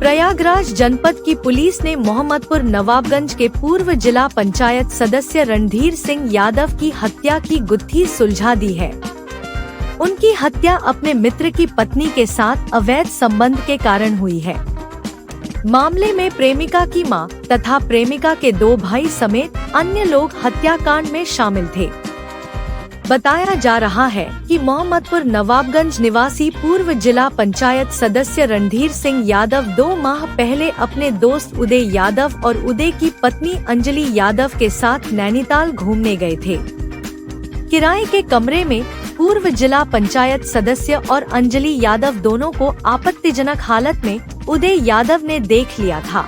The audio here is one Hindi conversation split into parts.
प्रयागराज जनपद की पुलिस ने मोहम्मदपुर नवाबगंज के पूर्व जिला पंचायत सदस्य रणधीर सिंह यादव की हत्या की गुत्थी सुलझा दी है। उनकी हत्या अपने मित्र की पत्नी के साथ अवैध संबंध के कारण हुई है। मामले में प्रेमिका की मां तथा प्रेमिका के 2 भाई समेत अन्य लोग हत्याकांड में शामिल थे। बताया जा रहा है कि मोहम्मदपुर नवाबगंज निवासी पूर्व जिला पंचायत सदस्य रणधीर सिंह यादव 2 माह पहले अपने दोस्त उदय यादव और उदय की पत्नी अंजलि यादव के साथ नैनीताल घूमने गए थे। किराए के कमरे में पूर्व जिला पंचायत सदस्य और अंजलि यादव दोनों को आपत्तिजनक हालत में उदय यादव ने देख लिया था।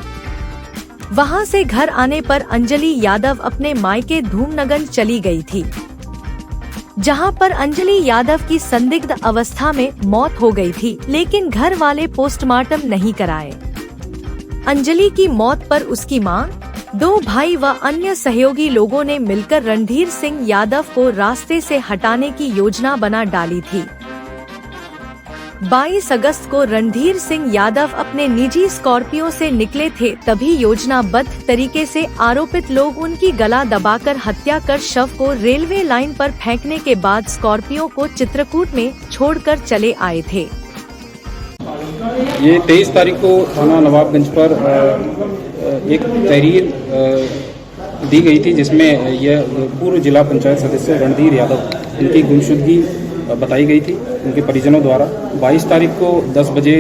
वहां से घर आने पर अंजलि यादव अपने मायके धूमनगर चली गई थी, जहां पर अंजलि यादव की संदिग्ध अवस्था में मौत हो गई थी, लेकिन घर वाले पोस्टमार्टम नहीं कराए। अंजलि की मौत पर उसकी मां, 2 भाई व अन्य सहयोगी लोगों ने मिलकर रणधीर सिंह यादव को रास्ते से हटाने की योजना बना डाली थी। 22 अगस्त को रणधीर सिंह यादव अपने निजी स्कॉर्पियो से निकले थे, तभी योजनाबद्ध तरीके से आरोपित लोग उनकी गला दबाकर हत्या कर शव को रेलवे लाइन पर फेंकने के बाद स्कॉर्पियो को चित्रकूट में छोड़कर चले आए थे। ये 23 तारीख को थाना नवाबगंज पर एक तहरीर दी गई थी, जिसमें यह पूर्व जिला पंचायत सदस्य रणधीर यादव इनकी गुमशुदगी बताई गई थी उनके परिजनों द्वारा। 22 तारीख को 10 बजे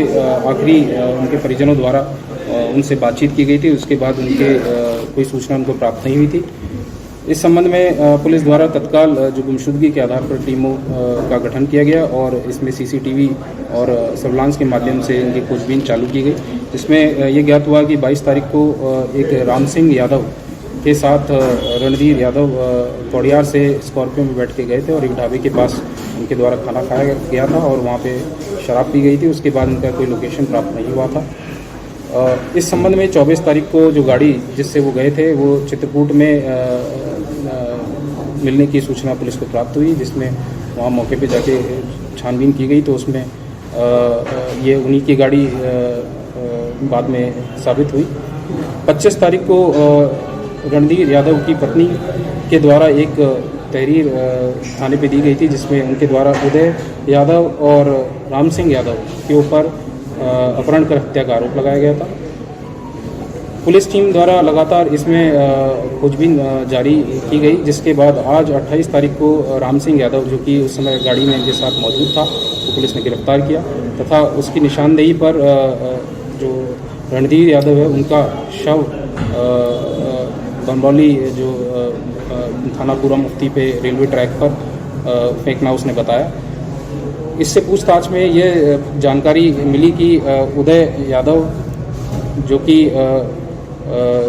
आखिरी उनके परिजनों द्वारा उनसे बातचीत की गई थी। उसके बाद उनके कोई सूचना उनको प्राप्त नहीं हुई थी। इस संबंध में पुलिस द्वारा तत्काल जो गुमशुदगी के आधार पर टीमों का गठन किया गया और इसमें सीसीटीवी और सर्विलांस के माध्यम से इनकी खोजबीन चालू की गई, जिसमें ये ज्ञात हुआ कि 22 तारीख को एक राम सिंह यादव के साथ रणधीर यादव कौड़ियार से स्कॉर्पियो में बैठ के गए थे और एक ढाबे के पास उनके द्वारा खाना खाया गया था और वहाँ पे शराब पी गई थी। उसके बाद उनका कोई लोकेशन प्राप्त नहीं हुआ था। इस संबंध में 24 तारीख को जो गाड़ी जिससे वो गए थे वो चित्रकूट में मिलने की सूचना पुलिस को प्राप्त हुई, जिसमें वहाँ मौके पे जाके छानबीन की गई तो उसमें ये उन्हीं की गाड़ी बाद में साबित हुई। 25 तारीख को रणधीर यादव की पत्नी के द्वारा एक तहरीर थाने पे दी गई थी, जिसमें उनके द्वारा उदय यादव और राम सिंह यादव के ऊपर अपहरण कर हत्या का आरोप लगाया गया था। पुलिस टीम द्वारा लगातार इसमें खोजबीन जारी की गई, जिसके बाद आज 28 तारीख को राम सिंह यादव, जो कि उस समय गाड़ी में इनके साथ मौजूद था, तो पुलिस ने गिरफ्तार किया तथा उसकी निशानदेही पर जो रणधीर यादव है उनका शव बमरौली जो थानापुरा मुफ्ती पे रेलवे ट्रैक पर फेंकना उसने बताया। इससे पूछताछ में ये जानकारी मिली कि उदय यादव, जो कि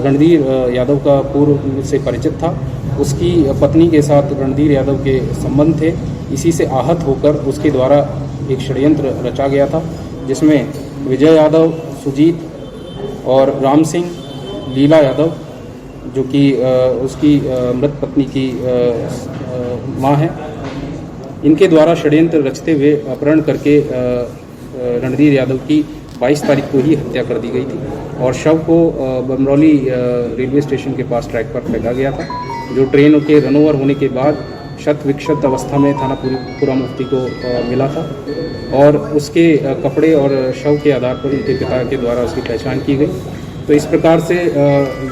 रणधीर यादव का पूर्व से परिचित था, उसकी पत्नी के साथ रणधीर यादव के संबंध थे। इसी से आहत होकर उसके द्वारा एक षड्यंत्र रचा गया था, जिसमें विजय यादव, सुजीत और राम सिंह, लीला यादव, जो कि उसकी मृत पत्नी की मां है, इनके द्वारा षड्यंत्र रचते हुए अपहरण करके रणधीर यादव की 22 तारीख को ही हत्या कर दी गई थी और शव को बमरौली रेलवे स्टेशन के पास ट्रैक पर फेंका गया था, जो ट्रेन के रनओवर होने के बाद शत विक्षत अवस्था में थानापुरा मुफ्ती को मिला था और उसके कपड़े और शव के आधार पर उनके पिता के द्वारा उसकी पहचान की गई। तो इस प्रकार से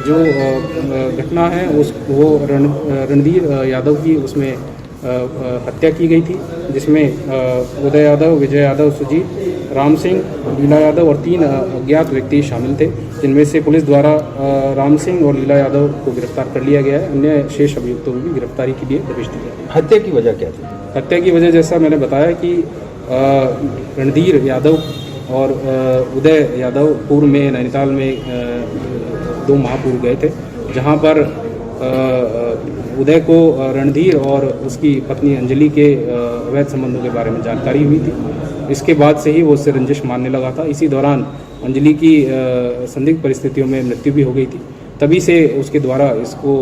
जो घटना है वो रणधीर यादव की उसमें हत्या की गई थी, जिसमें उदय यादव, विजय यादव, सुजीत, राम सिंह, लीला यादव और 3 अज्ञात व्यक्ति शामिल थे, जिनमें से पुलिस द्वारा राम सिंह और लीला यादव को गिरफ्तार कर लिया गया है। अन्य शेष अभियुक्तों को भी गिरफ्तारी के लिए प्रवेश दिया गया। हत्या की वजह क्या थी? हत्या की वजह जैसा मैंने बताया कि रणधीर यादव और उदय यादव पूर्व में नैनीताल में 2 माह पूर्व गए थे, जहां पर उदय को रणधीर और उसकी पत्नी अंजलि के अवैध संबंधों के बारे में जानकारी हुई थी। इसके बाद से ही वो उससे रंजिश मानने लगा था। इसी दौरान अंजलि की संदिग्ध परिस्थितियों में मृत्यु भी हो गई थी। तभी से उसके द्वारा इसको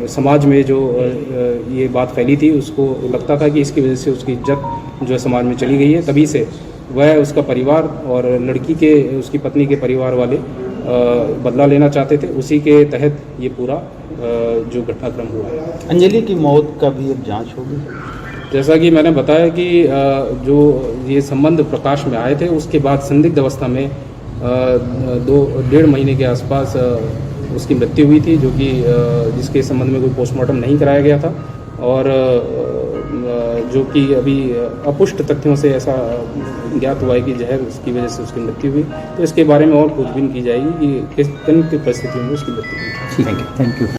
समाज में जो ये बात फैली थी, उसको लगता था कि इसकी वजह से उसकी इज्जत जो समाज में चली गई है, तभी से वह उसका परिवार और लड़की के उसकी पत्नी के परिवार वाले बदला लेना चाहते थे। उसी के तहत ये पूरा जो घटनाक्रम हुआ है। अंजलि की मौत का भी अब जांच होगी। जैसा कि मैंने बताया कि जो ये संबंध प्रकाश में आए थे उसके बाद संदिग्ध अवस्था में 2-1.5 महीने के आसपास उसकी मृत्यु हुई थी, जो कि जिसके संबंध में कोई पोस्टमार्टम नहीं कराया गया था और जो कि अभी अपुष्ट तथ्यों से ऐसा ज्ञात हुआ है कि जहर उसकी वजह से उसकी मृत्यु हुई। तो इसके बारे में और खोजबीन की जाएगी कि किन परिस्थितियों में उसकी मृत्यु हुई। Thank you.